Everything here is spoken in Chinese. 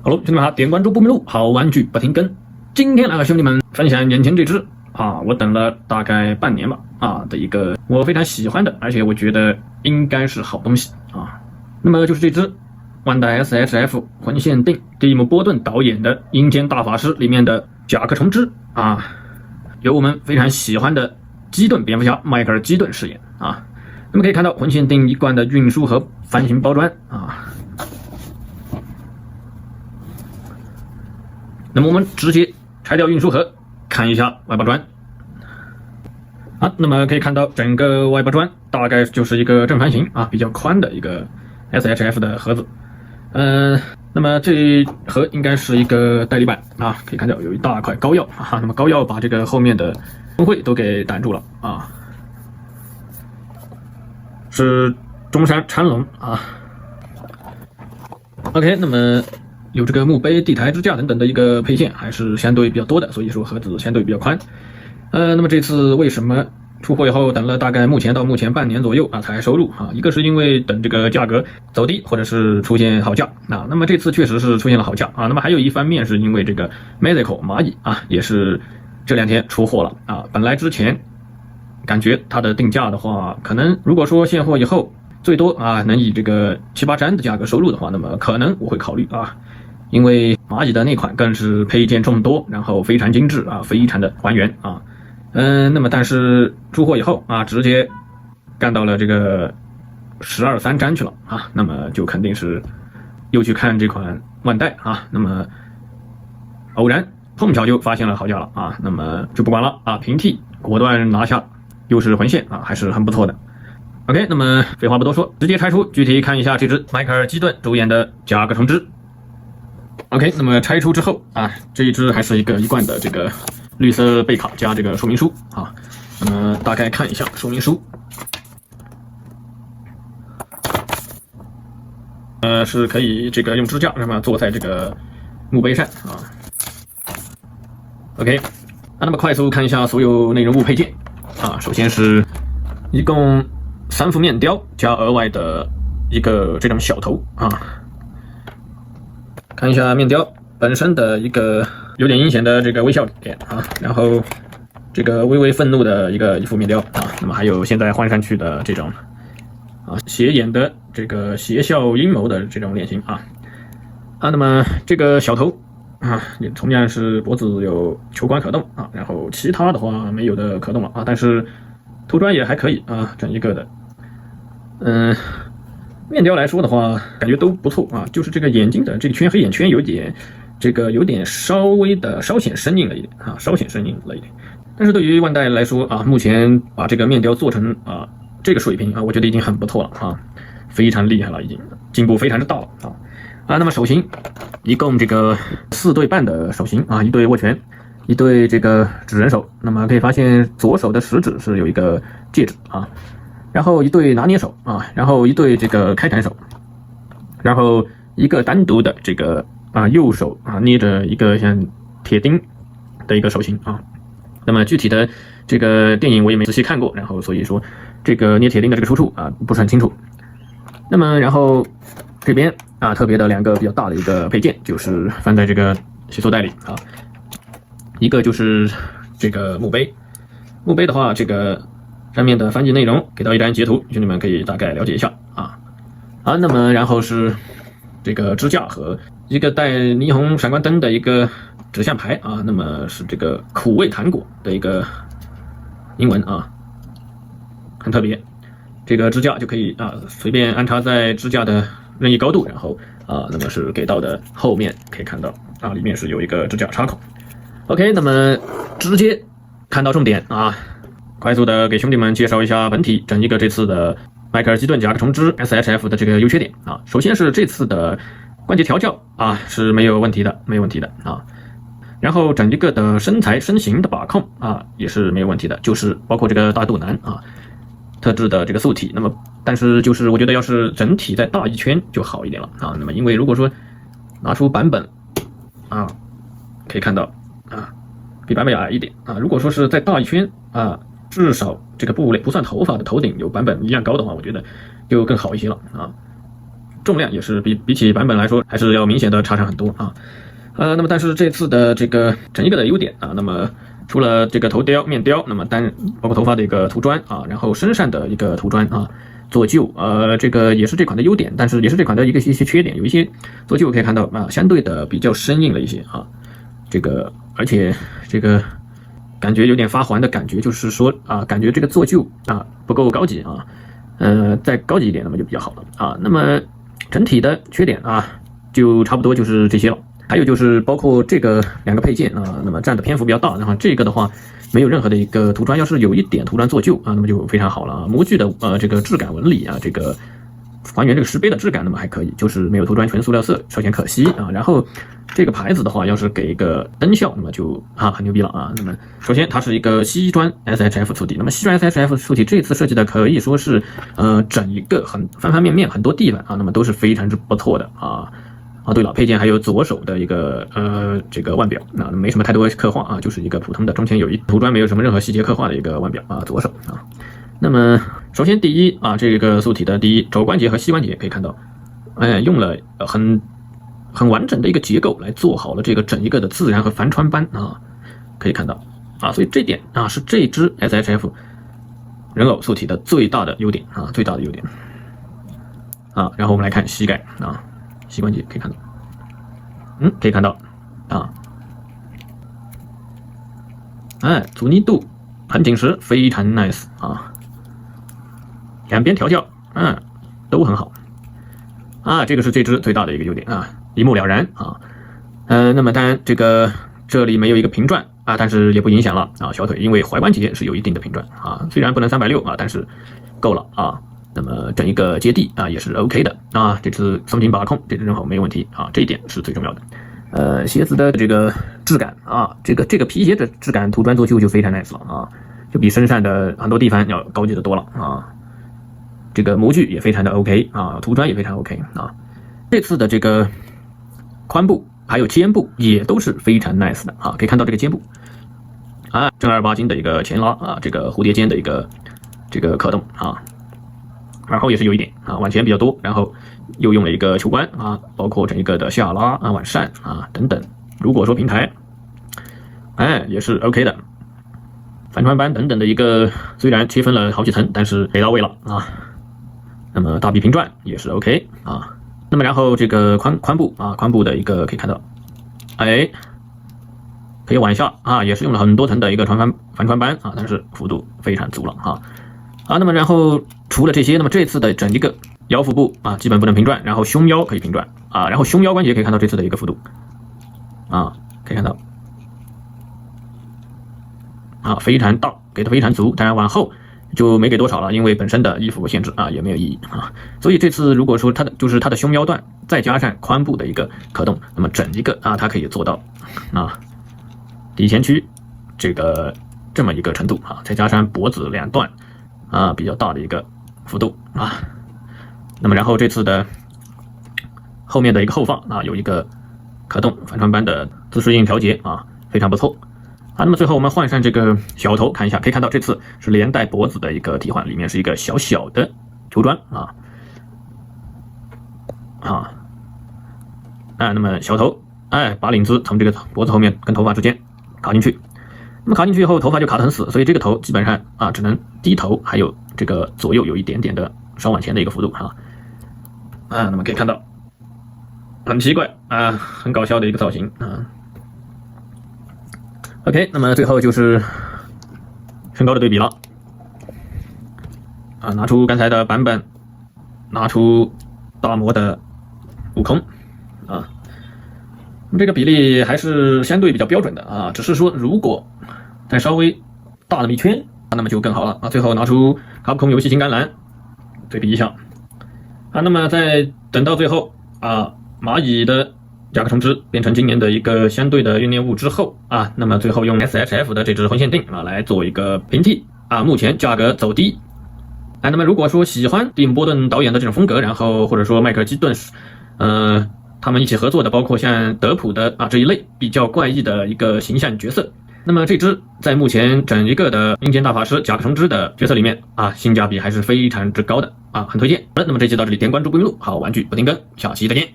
Hello，兄弟们好，点关注不迷路，好玩具不停更。今天来和兄弟们分享眼前这只我等了大概半年吧的一个我非常喜欢的，而且我觉得应该是好东西那么就是这只万代 SHF 魂线定蒂姆·波顿导演的《阴间大法师》里面的甲壳虫之由我们非常喜欢的基顿蝙蝠侠迈克尔·基顿饰演那么可以看到魂线定一贯的运输盒翻新包装那么我们直接拆掉运输盒，看一下外包装那么可以看到整个外包装大概就是一个正方形比较宽的一个 SHF 的盒子。那么这盒应该是一个代理版可以看到有一大块膏药那么膏药把这个后面的灯会都给挡住了是中山长龙OK， 那么有这个墓碑、地台支架等等的一个配件还是相对比较多的，所以说盒子相对比较宽。那么这次为什么出货以后等了大概目前半年左右才收入一个是因为等这个价格走低，或者是出现好价那么这次确实是出现了好价那么还有一方面是因为这个 Magical 蚂蚁也是这两天出货了本来之前感觉它的定价的话，可能如果说现货以后最多能以这个7、8张的价格收入的话，那么可能我会考虑因为蚂蚁的那款更是配件众多，然后非常精致非常的还原那么但是出货以后直接干到了这个12、3张去了那么就肯定是又去看这款万代那么偶然碰巧就发现了好价了那么就不管了平替果断拿下，又是魂线还是很不错的。OK， 那么废话不多说，直接拆出具体看一下这只迈克尔·基顿主演的甲壳虫之。OK， 那么拆出之后这一只还是一贯的这个绿色背卡加这个说明书那么大概看一下说明书，是可以这个用支架那么坐在这个墓碑上OK， 那么快速看一下所有内容物配件首先是一共3副面雕加额外的一个这种小头看一下面雕本身的一个有点阴险的这个微笑脸然后这个微微愤怒的一副面雕那么还有现在换上去的这种斜眼的这个邪笑阴谋的这种脸型那么这个小头也同样是脖子有球冠可动然后其他的话没有的可动了但是涂装也还可以整一个的面雕来说的话感觉都不错就是这个眼睛的这个圈黑眼圈有点稍显生硬了一点但是对于万代来说目前把这个面雕做成这个水平我觉得已经很不错了非常厉害了，已经进步非常之大了那么手型一共这个4对半的手型一对握拳，一对这个指人手，那么可以发现左手的食指是有一个戒指然后一对拿捏手然后一对这个开膛手，然后一个单独的这个右手捏着一个像铁钉的一个手型那么具体的这个电影我也没仔细看过，然后所以说这个捏铁钉的这个出处不是很清楚。那么然后这边特别的2个比较大的一个配件就是放在这个洗塑袋里一个就是这个墓碑的话，这个上面的翻译内容给到一张截图，兄弟们可以大概了解一下那么然后是这个支架和一个带霓虹闪光灯的一个指向牌那么是这个苦味糖果的一个英文很特别。这个支架就可以随便安插在支架的任意高度，然后那么是给到的后面可以看到里面是有一个支架插口。OK， 那么直接看到重点快速的给兄弟们介绍一下本体整一个这次的迈克尔·基顿甲壳虫之 SHF 的这个优缺点首先是这次的关节调教是没有问题的然后整一个的身材身形的把控也是没有问题的，就是包括这个大肚腩特制的这个塑体，那么但是就是我觉得要是整体再大一圈就好一点了那么因为如果说拿出版本可以看到比版本要矮一点如果说是再大一圈至少这个部位不算头发的头顶有版本一样高的话，我觉得就更好一些了重量也是比起版本来说还是要明显的差上很多啊。那么但是这次的这个整一个的优点啊，那么除了这个头雕、面雕，那么包括头发的一个涂砖啊，然后身上的一个涂砖啊，做旧，这个也是这款的优点，但是也是这款的一些缺点，有一些做旧可以看到啊，相对的比较生硬了一些啊，这个而且这个感觉有点发黄的感觉，就是说啊，感觉这个做旧啊不够高级啊，再高级一点那么就比较好了啊。那么整体的缺点啊，就差不多就是这些了。还有就是包括这个2个配件啊，那么占的篇幅比较大，然后这个的话没有任何的一个涂砖，要是有一点涂砖做旧啊，那么就非常好了啊。模具的这个质感纹理啊，这个还原这个石碑的质感，那么还可以，就是没有涂砖纯塑料色，稍显可惜啊。然后这个牌子的话，要是给一个灯效，那么就很牛逼了啊。那么首先它是一个西砖 SHF 粗体，那么西砖 SHF 粗体这次设计的可以说是整一个方方面面很多地方啊，那么都是非常之不错的啊。对了，配件还有左手的一个这个腕表，那没什么太多刻画啊，就是一个普通的中间有一涂砖，没有什么任何细节刻画的一个腕表啊，左手啊。那么首先第一啊，这个素体的第一肘关节和膝关节可以看到，用了很完整的一个结构来做好了这个整一个的自然和帆穿斑啊，可以看到啊，所以这点啊是这只 SHF 人偶素体的最大的优点啊，最大的优点啊。然后我们来看膝盖啊。膝关节可以看到，可以看到啊，阻尼度很紧实，非常 nice 啊，两边调教都很好啊，这个是这只最大的一个优点啊，一目了然啊。那么当然这里没有一个平转啊，但是也不影响了啊，小腿因为踝关节是有一定的平转啊，虽然不能360啊，但是够了啊。那么整一个接地啊也是 OK 的啊，这次松紧把控，这只人偶没有问题啊，这一点是最重要的。鞋子的这个质感啊，这个皮鞋的质感涂砖做旧就非常 nice 了啊，就比身上的很多地方要高级的多了啊。这个模具也非常的 OK 啊，涂砖也非常 OK 啊。这次的这个髋部还有肩部也都是非常 nice 的啊，可以看到这个肩部啊，正儿八经的一个前拉啊，这个蝴蝶肩的一个这个可动啊。耳后也是有一点啊，往前比较多，然后又用了一个球关啊，包括整一个的下拉啊、往上啊等等。如果说平台，也是 OK 的。帆穿斑等等的一个，虽然切分了好几层，但是给到位了啊。那么大臂平转也是 OK 啊。那么然后这个髋部啊，髋部的一个可以看到，可以往下啊，也是用了很多层的一个帆穿斑啊，但是幅度非常足了啊。那么然后除了这些，那么这次的整一个腰腹部啊，基本不能平转，然后胸腰可以平转啊，然后胸腰关节可以看到这次的一个幅度啊，可以看到啊，非常大，给的非常足，当然往后就没给多少了，因为本身的衣服限制啊，也没有意义啊。所以这次如果说它的胸腰段再加上髋部的一个可动，那么整一个啊，它可以做到啊底前区这么一个程度啊，再加上脖子两段。比较大的一个幅度啊，那么然后这次的后面的一个后发啊，有一个可动帆穿斑的自适应调节啊，非常不错啊。那么最后我们换上这个小头看一下，可以看到这次是连带脖子的一个替换，里面是一个小小的球砖那么小头把领子从这个脖子后面跟头发之间卡进去。那么卡进去以后，头发就卡得很死，所以这个头基本上只能低头，还有这个左右有一点点的稍往前的一个幅度那么可以看到很奇怪很搞笑的一个造型OK， 那么最后就是身高的对比了拿出刚才的版本，拿出大模的悟空这个比例还是相对比较标准的只是说如果再稍微大那么一圈那么就更好了最后拿出卡普空游戏金刚狼对比一下那么在等到最后蚂蚁的甲壳虫枝变成今年的一个相对的运练物之后那么最后用 SHF 的这支魂限定来做一个平替目前价格走低那么如果说喜欢蒂姆波顿导演的这种风格，然后或者说迈克尔基顿他们一起合作的，包括像德普的这一类比较怪异的一个形象角色那么这只在目前整一个的阴间大法师甲虫之的角色里面啊，性价比还是非常之高的啊，很推荐。好了，那么这期到这里，点关注不迷路，好玩具不停更，下期再见。